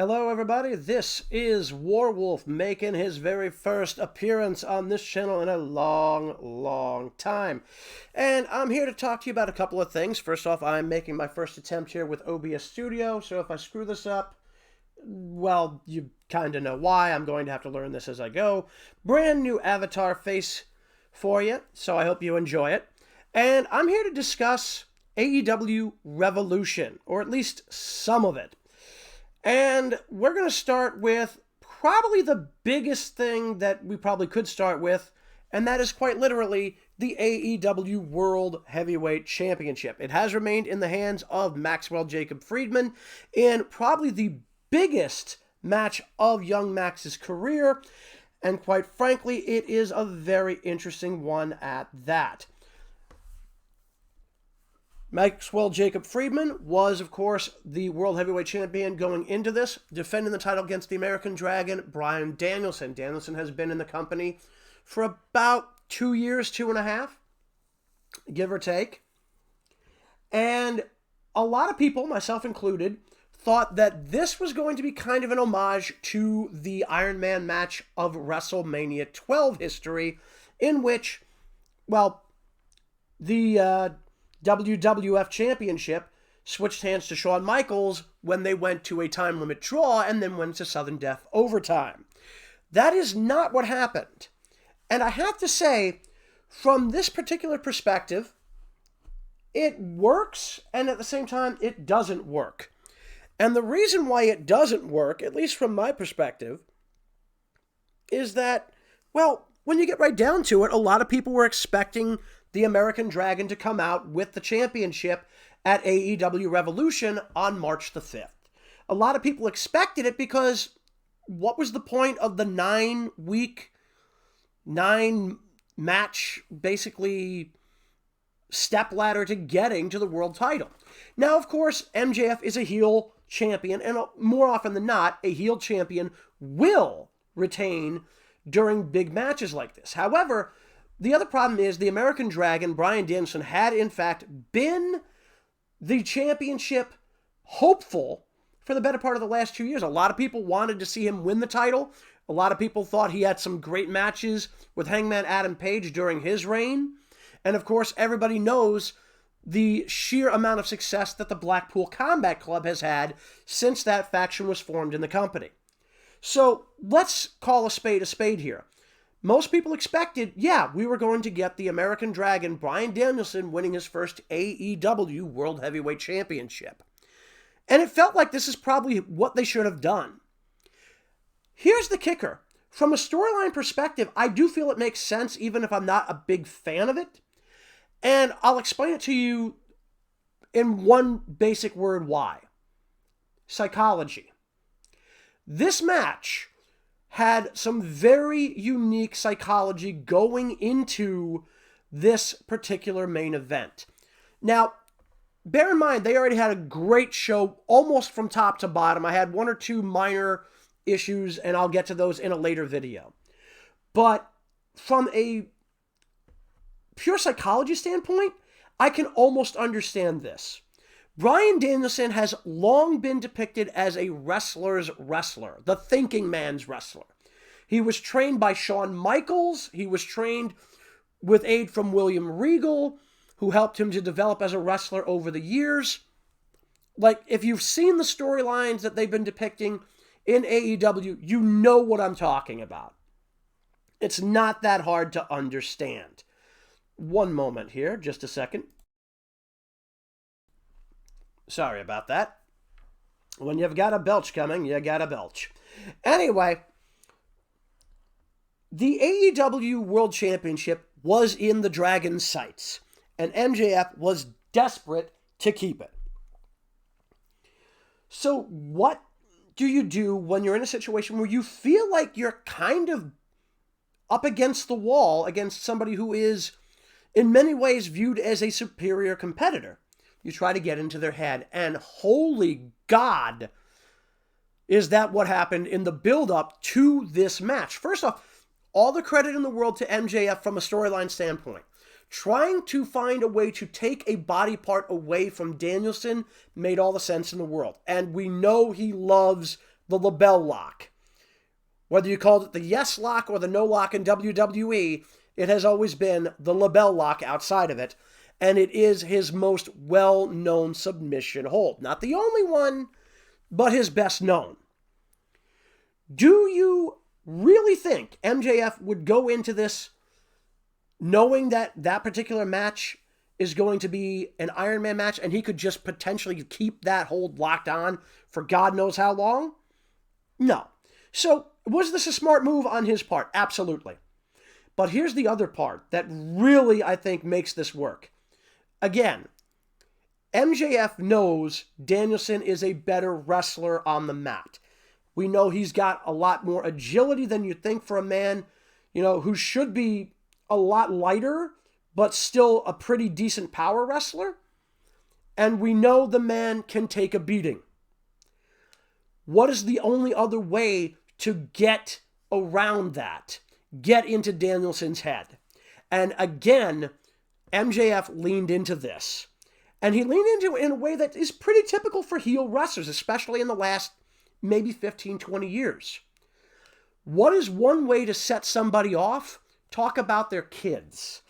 Hello, everybody. This is Warwolf making his very first appearance on this channel in a long time. And I'm here to talk to you about a couple of things. First off, I'm making my first attempt here with OBS Studio, so if I screw this up, well, you kind of know why. I'm going to have to learn this as I go. Brand new avatar face for you, so I hope you enjoy it. And I'm here to discuss AEW Revolution, or at least some of it. And we're going to start with probably the biggest thing that we probably could start with, and that is quite literally the AEW World Heavyweight Championship. It has remained in the hands of Maxwell Jacob Friedman in probably the biggest match of young Max's career, and quite frankly, it is a very interesting one at that. Maxwell Jacob Friedman was, of course, the World Heavyweight Champion going into this, defending the title against the American Dragon, Bryan Danielson. Danielson has been in the company for about 2 years, 2.5, give or take. And a lot of people, myself included, thought that this was going to be kind of an homage to the Iron Man match of WrestleMania 12 history, in which, well, the WWF Championship switched hands to Shawn Michaels when they went to a time limit draw and then went to sudden death overtime. That is not what happened. And I have to say, from this particular perspective, it works, and at the same time, it doesn't work. And the reason why it doesn't work, at least from my perspective, is that, well, when you get right down to it, a lot of people were expecting the American Dragon to come out with the championship at AEW Revolution on March the 5th. A lot of people expected it because what was the point of the 9-week, 9-match, basically, stepladder to getting to the world title? Now, of course, MJF is a heel champion, and more often than not, a heel champion will retain during big matches like this. However, the other problem is the American Dragon, Bryan Danielson, had in fact been the championship hopeful for the better part of the last 2 years. A lot of people wanted to see him win the title. A lot of people thought he had some great matches with Hangman Adam Page during his reign. And of course, everybody knows the sheer amount of success that the Blackpool Combat Club has had since that faction was formed in the company. So let's call a spade here. Most people expected, yeah, we were going to get the American Dragon, Bryan Danielson, winning his first AEW World Heavyweight Championship. And it felt like this is probably what they should have done. Here's the kicker. From a storyline perspective, I do feel it makes sense, even if I'm not a big fan of it. And I'll explain it to you in one basic word why. Psychology. This match had some very unique psychology going into this particular main event. Now, bear in mind, they already had a great show almost from top to bottom. I had one or two minor issues, and I'll get to those in a later video. But from a pure psychology standpoint, I can almost understand this. Bryan Danielson has long been depicted as a wrestler's wrestler, the thinking man's wrestler. He was trained by Shawn Michaels. He was trained with aid from William Regal, who helped him to develop as a wrestler over the years. Like, if you've seen the storylines that they've been depicting in AEW, you know what I'm talking about. It's not that hard to understand. One moment here, just a second. Sorry about that. When you've got a belch coming, you got a belch. Anyway, the AEW World Championship was in the Dragon's sights, and MJF was desperate to keep it. So what do you do when you're in a situation where you feel like you're kind of up against the wall against somebody who is, in many ways, viewed as a superior competitor? You try to get into their head, and holy God, is that what happened in the build-up to this match. First off, all the credit in the world to MJF from a storyline standpoint. Trying to find a way to take a body part away from Danielson made all the sense in the world. And we know he loves the LaBelle lock. Whether you called it the yes lock or the no lock in WWE, it has always been the LaBelle lock outside of it. And it is his most well-known submission hold. Not the only one, but his best known. Do you really think MJF would go into this knowing that that particular match is going to be an Iron Man match and he could just potentially keep that hold locked on for God knows how long? No. So, was this a smart move on his part? Absolutely. But here's the other part that really, I think, makes this work. Again, MJF knows Danielson is a better wrestler on the mat. We know he's got a lot more agility than you think for a man, who should be a lot lighter, but still a pretty decent power wrestler. And we know the man can take a beating. What is the only other way to get around that? Get into Danielson's head. And again, MJF leaned into this. And he leaned into it in a way that is pretty typical for heel wrestlers, especially in the last maybe 15, 20 years. What is one way to set somebody off? Talk about their kids.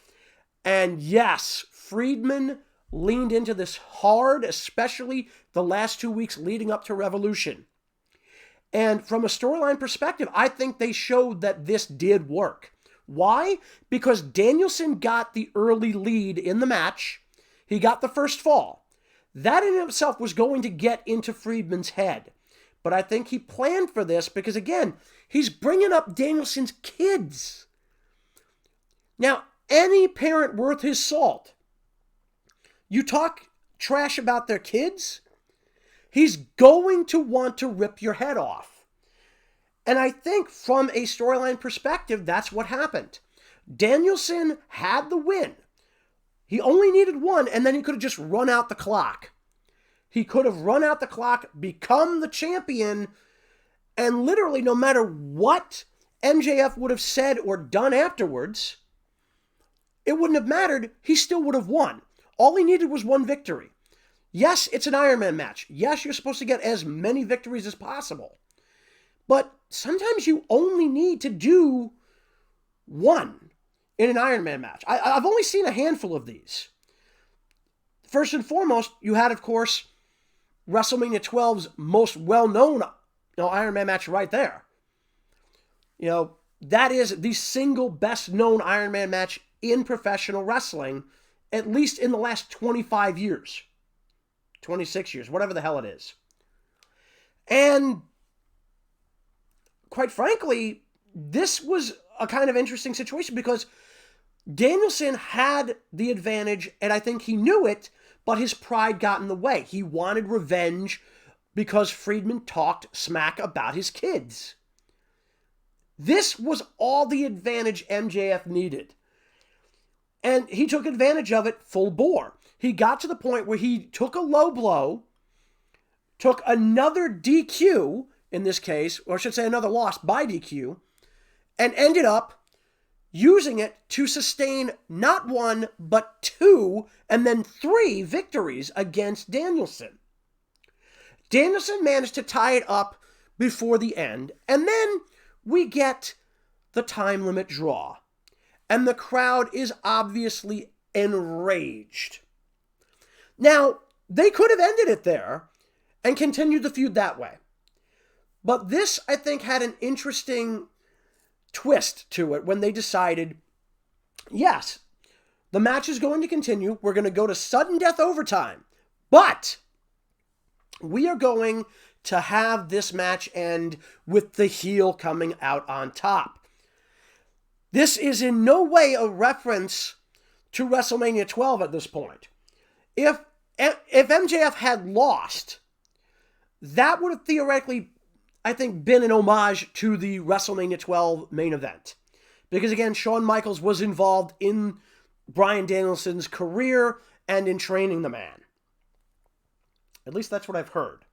And yes, Friedman leaned into this hard, especially the last 2 weeks leading up to Revolution. And from a storyline perspective, I think they showed that this did work. Why? Because Danielson got the early lead in the match. He got the first fall. That in itself was going to get into Friedman's head. But I think he planned for this because, again, he's bringing up Danielson's kids. Now, any parent worth his salt, you talk trash about their kids, he's going to want to rip your head off. And I think from a storyline perspective, that's what happened. Danielson had the win. He only needed one, and then he could have just run out the clock. He could have run out the clock, become the champion, and literally no matter what MJF would have said or done afterwards, it wouldn't have mattered. He still would have won. All he needed was one victory. Yes, it's an Iron Man match. Yes, you're supposed to get as many victories as possible. But sometimes you only need to do one in an Iron Man match. I've only seen a handful of these. First and foremost, you had, of course, WrestleMania 12's most well-known Iron Man match right there. That is the single best-known Iron Man match in professional wrestling, at least in the last 25 years. 26 years, whatever the hell it is. And quite frankly, this was a kind of interesting situation because Danielson had the advantage, and I think he knew it, but his pride got in the way. He wanted revenge because Friedman talked smack about his kids. This was all the advantage MJF needed. And he took advantage of it full bore. He got to the point where he took a low blow, took another DQ, in this case, or I should say another loss by DQ, and ended up using it to sustain not one, but 2, and then 3 victories against Danielson. Danielson managed to tie it up before the end, and then we get the time limit draw. And the crowd is obviously enraged. Now, they could have ended it there and continued the feud that way. But this, I think, had an interesting twist to it when they decided, yes, the match is going to continue. We're going to go to sudden death overtime. But we are going to have this match end with the heel coming out on top. This is in no way a reference to WrestleMania 12 at this point. If MJF had lost, that would have theoretically, I think, been an homage to the WrestleMania 12 main event. Because again, Shawn Michaels was involved in Bryan Danielson's career and in training the man. At least that's what I've heard.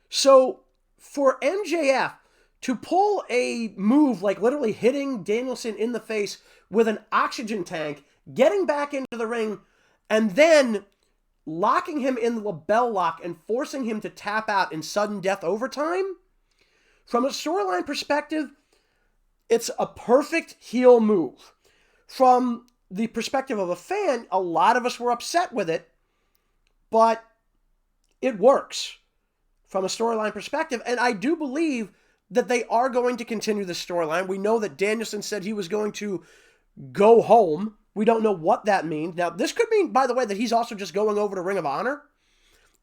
So, for MJF to pull a move like literally hitting Danielson in the face with an oxygen tank, getting back into the ring, and then locking him in the LaBelle lock and forcing him to tap out in sudden death overtime, From a storyline perspective, it's a perfect heel move. From the perspective of a fan, a lot of us were upset with it, but it works from a storyline perspective. And I do believe that they are going to continue the storyline. We know that Danielson said he was going to go home. We don't know what that means. Now, this could mean, by the way, that he's also just going over to Ring of Honor,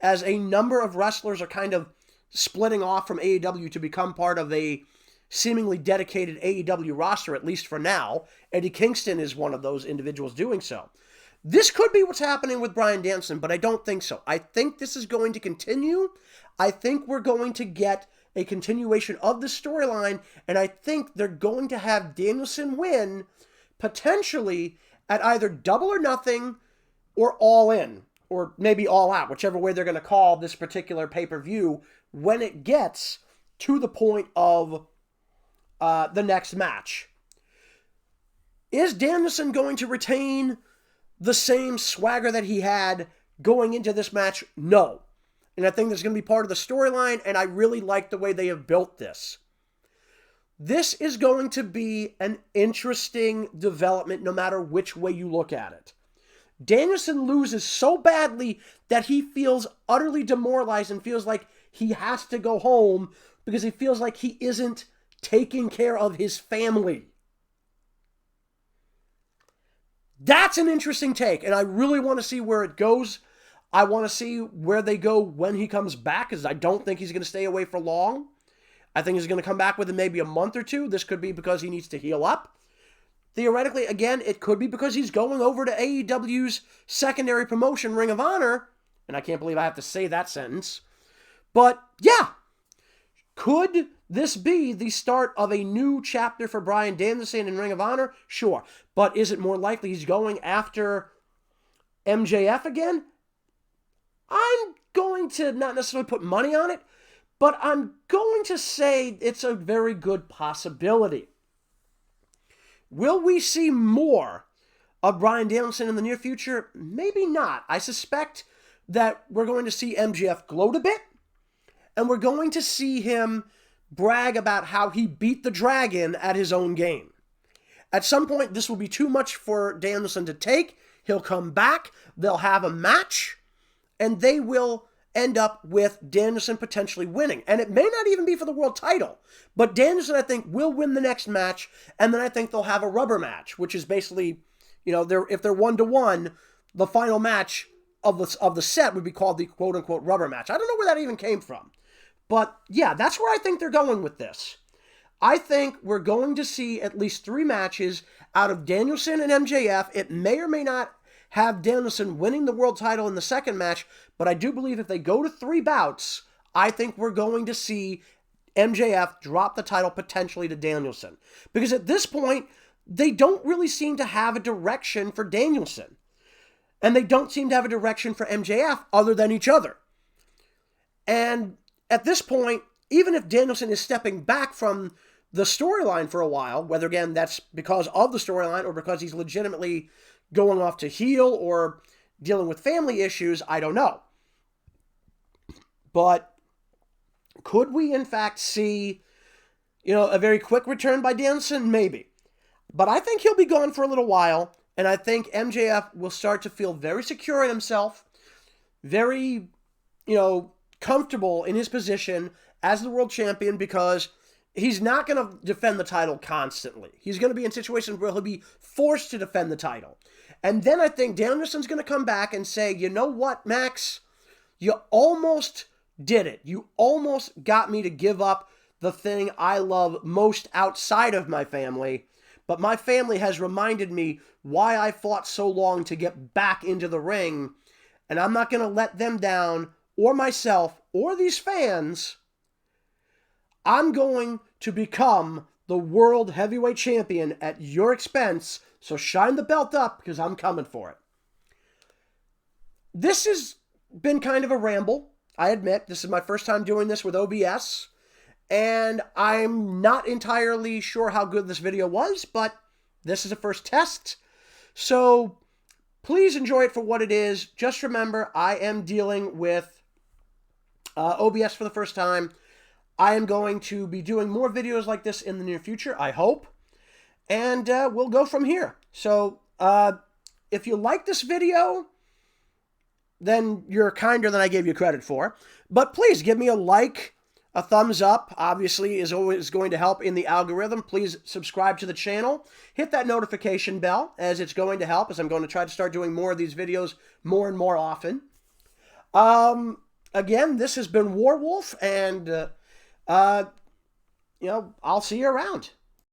as a number of wrestlers are kind of splitting off from AEW to become part of a seemingly dedicated AEW roster, at least for now. Eddie Kingston is one of those individuals doing so. This could be what's happening with Bryan Danielson, but I don't think so. I think this is going to continue. I think we're going to get a continuation of the storyline, and I think they're going to have Danielson win, potentially at either Double or Nothing or All In, or maybe All Out, whichever way they're going to call this particular pay-per-view when it gets to the point of the next match. Is Danielson going to retain the same swagger that he had going into this match? No. And I think that's going to be part of the storyline, and I really like the way they have built this. This is going to be an interesting development no matter which way you look at it. Danielson loses so badly that he feels utterly demoralized and feels like he has to go home because he feels like he isn't taking care of his family. That's an interesting take, and I really want to see where it goes. I want to see where they go when he comes back, because I don't think he's going to stay away for long. I think he's going to come back within maybe a month or two. This could be because he needs to heal up. Theoretically, again, it could be because he's going over to AEW's secondary promotion, Ring of Honor, and I can't believe I have to say that sentence. But, yeah, could this be the start of a new chapter for Bryan Danielson in Ring of Honor? Sure. But is it more likely he's going after MJF again? I'm going to not necessarily put money on it, but I'm going to say it's a very good possibility. Will we see more of Bryan Danielson in the near future? Maybe not. I suspect that we're going to see MJF gloat a bit, and we're going to see him brag about how he beat the dragon at his own game. At some point, this will be too much for Danielson to take. He'll come back, they'll have a match, and they will end up with Danielson potentially winning. And it may not even be for the world title, but Danielson, I think, will win the next match, and then I think they'll have a rubber match, which is basically, if they're 1-1, the final match of the set would be called the quote-unquote rubber match. I don't know where that even came from. But, yeah, that's where I think they're going with this. I think we're going to see at least 3 matches out of Danielson and MJF. It may or may not have Danielson winning the world title in the second match, but I do believe if they go to 3 bouts, I think we're going to see MJF drop the title potentially to Danielson. Because at this point, they don't really seem to have a direction for Danielson. And they don't seem to have a direction for MJF other than each other. And at this point, even if Danielson is stepping back from the storyline for a while, whether, again, that's because of the storyline or because he's legitimately going off to heel or dealing with family issues, I don't know. But could we, in fact, see, a very quick return by Danielson? Maybe. But I think he'll be gone for a little while, and I think MJF will start to feel very secure in himself, very, comfortable in his position as the world champion, because he's not going to defend the title constantly. He's going to be in situations where he'll be forced to defend the title. And then I think Danielson's going to come back and say, you know what, Max? You almost did it. You almost got me to give up the thing I love most outside of my family, but my family has reminded me why I fought so long to get back into the ring, and I'm not going to let them down, or myself, or these fans. I'm going to become the world heavyweight champion at your expense, so shine the belt up, because I'm coming for it. This has been kind of a ramble, I admit. This is my first time doing this with OBS, and I'm not entirely sure how good this video was, but this is a first test. So please enjoy it for what it is. Just remember, I am dealing with OBS for the first time. I am going to be doing more videos like this in the near future, I hope. And we'll go from here. So if you like this video, then you're kinder than I gave you credit for. But please give me a like, a thumbs up, obviously, is always going to help in the algorithm. Please subscribe to the channel. Hit that notification bell, as it's going to help, as I'm going to try to start doing more of these videos more and more often. Again, this has been Warwolf, and, I'll see you around.